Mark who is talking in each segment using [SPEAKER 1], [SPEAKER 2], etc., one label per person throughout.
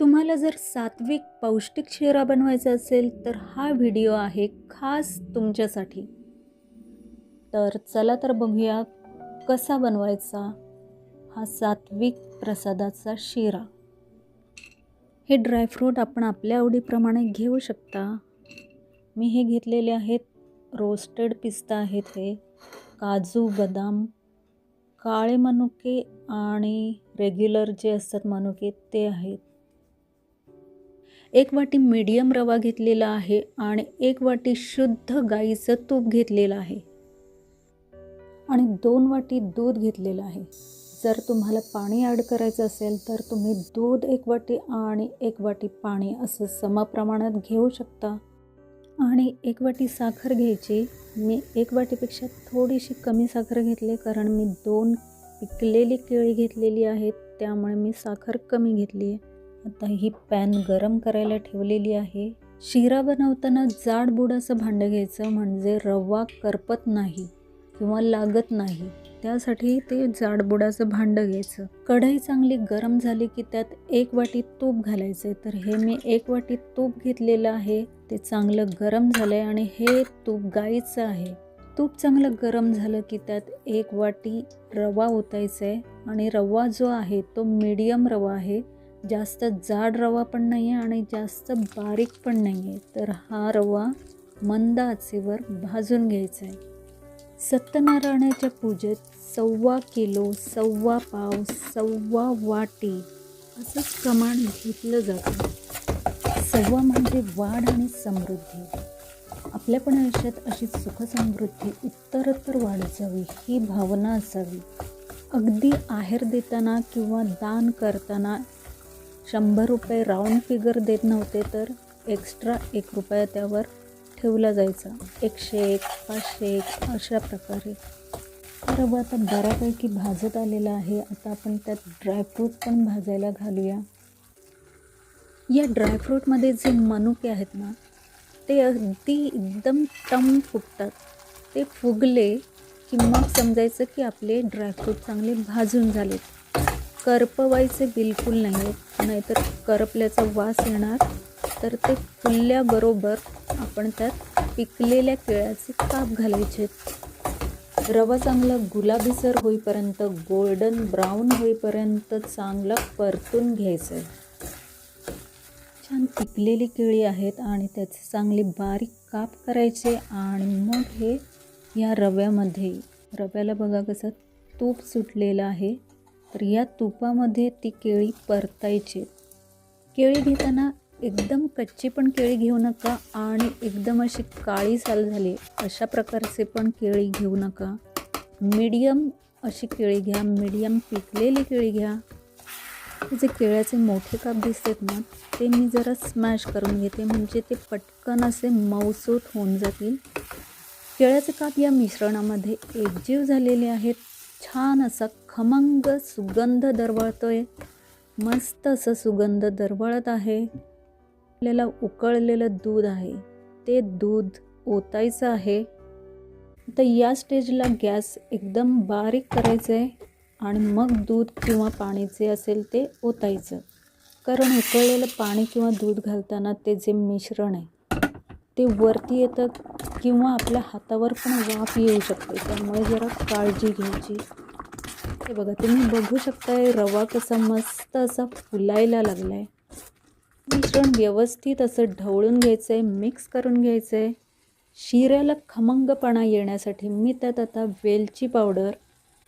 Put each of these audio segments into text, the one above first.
[SPEAKER 1] तुम्हाला जर सात्विक पौष्टिक शिरा बनवायचा असेल तर हा व्हिडिओ आहे खास तुमच्यासाठी। तर चला तर बघूया कसा बनवायचा हा सात्विक प्रसादाचा शिरा। हे ड्रायफ्रूट आपण आपल्या आवडीप्रमाणे घेऊ शकता। मी हे घेतलेले आहेत रोस्टेड पिस्ता आहेत, हे काजू बदाम, काळे मनुके आणि रेग्युलर जे असतात मनुके ते आहेत। 1 वाटी मीडियम रवा घेतलेला आहे आणि 1 वाटी शुद्ध गाईचं तूप घेतलेलं आहे आणि 2 वाटी दूध घेतलेलं आहे। जर तुम्हाला पाणी ॲड करायचं असेल तर तुम्ही दूध 1 वाटी आणि 1 वाटी पाणी असं समप्रमाणात घेऊ शकता आणि 1 वाटी साखर घ्यायची। मी 1 वाटीपेक्षा थोडीशी कमी साखर घेतली कारण मी 2 पिकलेली केळी घेतलेली आहेत, त्यामुळे मी साखर कमी घेतली आहे। आता ही पॅन गरम करायला ठेवलेली आहे। शिरा बनवताना जाड बुडाचं भांडं घ्यायचं म्हणजे रवा करपत नाही किंवा लागत नाही, त्यासाठी ते जाड बुडाचं भांडं घ्यायचं। कढई चांगली गरम झाली की त्यात 1 वाटी तूप घालायचे। तर हे मी 1 वाटी तूप घेतलेलं आहे, ते चांगलं गरम झालंय आणि हे तूप गाईचं आहे। तूप चांगलं गरम झालं की त्यात 1 वाटी रवा ओतायचा आहे आणि रवा जो आहे तो मीडियम रवा आहे, जास्त जाड रवा पण नाही आहे आणि जास्त बारीक पण नाही आहे। तर हा रवा मंद आचेवर भाजून घ्यायचा आहे। सत्यनारायणाच्या पूजेत 1.25 किलो, 1.25 पाव, 1.25 वाटी असंच प्रमाण घेतलं जातं। 1.25 म्हणजे वाढ आणि समृद्धी। आपल्या पण आयुष्यात अशी सुखसमृद्धी उत्तरोत्तर वाढत जावी ही भावना असावी। अगदी आहेर देताना किंवा दान करताना 100 रुपये राऊंड फिगर देत नव्हते, तर एक्स्ट्रा 1 रुपया त्यावर ठेवला जायचा। 101, 501 अशा प्रकारे। तर आता बऱ्यापैकी भाजत आलेला आहे। आता आपण त्यात ड्रायफ्रूट पण भाजायला घालूया। या ड्रायफ्रूटमध्ये जे मनुके आहेत ना, ते अगदी एकदम टम फुगतात। ते फुगले की मग समजायचं की आपले ड्रायफ्रूट चांगले भाजून झालेत। करपवायचे बिलकुल नाही, नाहीतर करपल्याचा वास येणार। तर ते फुलल्याबरोबर आपण त्यात पिकलेल्या केळ्याचे काप घालायचे। रवा चांगला गुलाबीसर होईपर्यंत, गोल्डन ब्राऊन होईपर्यंत चांगलं परतून घ्यायचं आहे। छान पिकलेली केळी आहेत आणि त्याचे चांगले बारीक काप करायचे आणि मग हे या रव्याला बघा कसं तूप सुटलेलं आहे, तर या तुपामध्ये ती केळी परतायची। केळी घेताना एकदम कच्ची पण केळी घेऊ नका आणि एकदम अशी काळी साल झाली अशा प्रकारचे पण केळी घेऊ नका। मीडियम अशी केळी घ्या, मीडियम पिकलेली केळी घ्या। जे केळ्याचे मोठे काप दिसतात ना, ते मी जरा स्मॅश करून घेते म्हणजे ते पटकन असे मऊसूत होऊन जातील। केळ्याचे काप या मिश्रणामध्ये एकजीव झालेले आहेत। छान असा खमंग सुगंध दरवळतोय, मस्त असं सुगंध दरवळत आहे। आपल्याला उकळलेलं दूध आहे, ते दूध ओतायचं आहे। तर या स्टेजला गॅस एकदम बारीक करायचं आहे आणि मग दूध किंवा पाणी जे असेल ते ओतायचं। कारण उकळलेलं पाणी किंवा दूध घालताना ते जे मिश्रण आहे ते वरती येतं किंवा आपल्या हातावर पण वाफ येऊ शकते, त्यामुळे जरा काळजी घ्यायची। हे बघा, तुम्ही बघू शकताय रवा कसा मस्त असा फुलायला लागला आहे। मिश्रण व्यवस्थित असं ढवळून घ्यायचं आहे, मिक्स करून घ्यायचं आहे। शिऱ्याला खमंगपणा येण्यासाठी मी त्यात आता वेलची पावडर,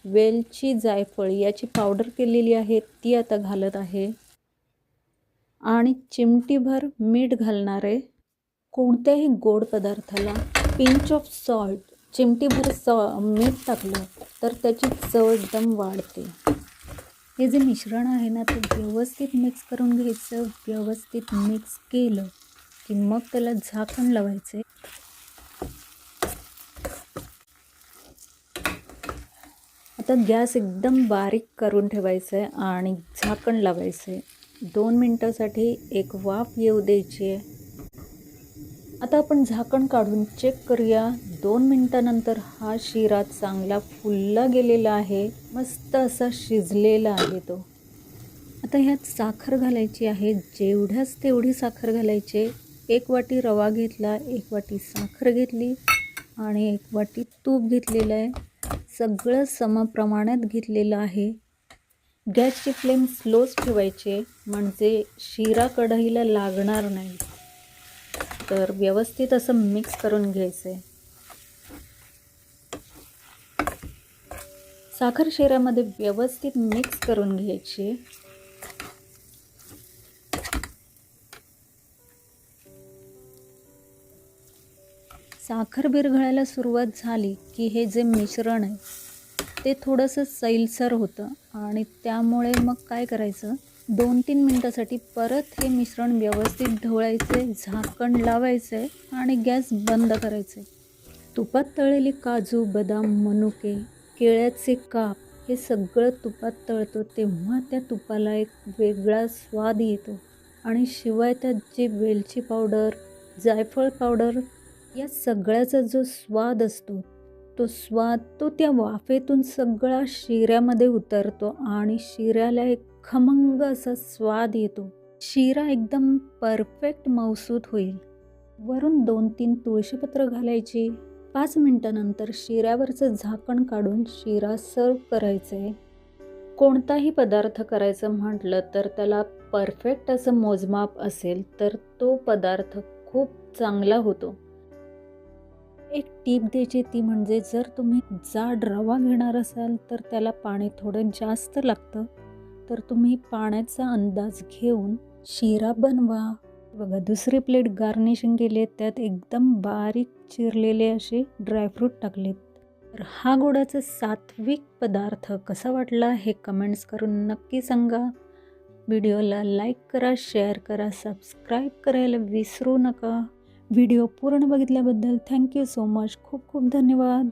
[SPEAKER 1] वेलची, जायफळ याची पावडर केलेली आहे ती आता घालत आहे आणि चिमटीभर मीठ घालणार आहे। कोणत्याही गोड पदार्थाला पिंच ऑफ सॉल्ट, चिमटीभर मीठ टाकलं तर त्याची चव एकदम वाढते। हे जे मिश्रण आहे ना, ते व्यवस्थित मिक्स करून घ्यायचं। व्यवस्थित मिक्स केलं की मग त्याला झाकण लावायचे। आता गॅस एकदम बारीक करून ठेवायचं आहे आणि झाकण लावायचं आहे। 2 मिनटासाठी एक वाफ येऊ द्यायची आहे। आता आपण झाकण काढून चेक करूया। 2 मिनटानंतर हा शिरा चांगला फुलला गेलेला आहे, मस्त असा शिजलेला आहे तो। आता ह्यात साखर घालायची आहे, जेवढ्याच तेवढी साखर घालायची. 1 वाटी रवा घेतला, 1 वाटी साखर घेतली आणि 1 वाटी तूप घेतलेलं आहे. सगळं समप्रमाणात घेतलेलं आहे. गॅसची फ्लेम स्लोच ठेवायची म्हणजे शिरा कढईला लागणार नाही. तर व्यवस्थित असं मिक्स करून घ्यायचं आहे. साखर शिऱ्यामध्ये व्यवस्थित मिक्स करून घ्यायची. साखर विरघळायला सुरुवात झाली की हे जे मिश्रण आहे ते थोडंसं सैलसर होतं आणि त्यामुळे मग काय करायचं, 2-3 मिनटासाठी परत हे मिश्रण व्यवस्थित ढवळायचे, झाकण लावायचे आणि गॅस बंद करायचे. तुपात तळलेली काजू, बदाम, मनुके, केळ्याचे काप हे सगळं तुपात तळतो तेव्हा त्या तुपाला एक वेगळा स्वाद येतो. आणि शिवाय त्यात जे वेलची पावडर, जायफळ पावडर या सगळ्याचा जो स्वाद असतो तो त्या वाफेतून सगळा शिऱ्यामध्ये उतरतो आणि शिऱ्याला एक खमंग असा स्वाद येतो. शिरा एकदम परफेक्ट मऊसूत होईल. वरून 2-3 तुळशीपत्र घालायची. 5 मिनिटानंतर शिऱ्यावरचं झाकण काढून शिरा सर्व करायचे. कोणताही पदार्थ करायचं म्हटलं तर त्याला परफेक्ट असं मोजमाप असेल तर तो पदार्थ खूप चांगला होतो. एक टीप द्यायची ती म्हणजे जर तुम्ही जाड रवा घेणार असाल तर त्याला पाणी थोडं जास्त लागतं. तर तुम्ही पाण्याचा अंदाज घेऊन शिरा बनवा. बघा दुसरी प्लेट गार्निशिंग केली आहे, त्यात एकदम बारीक चिरलेले असे ड्रायफ्रूट टाकलेत. तर हा गोडाचा सात्विक पदार्थ कसा वाटला हे कमेंट्स करून नक्की सांगा. व्हिडिओला लाईक करा, शेअर करा, सबस्क्राईब करायला विसरू नका. व्हिडिओ पूर्ण बघितल्याबद्दल थँक्यू सो मच. खूप खूप धन्यवाद.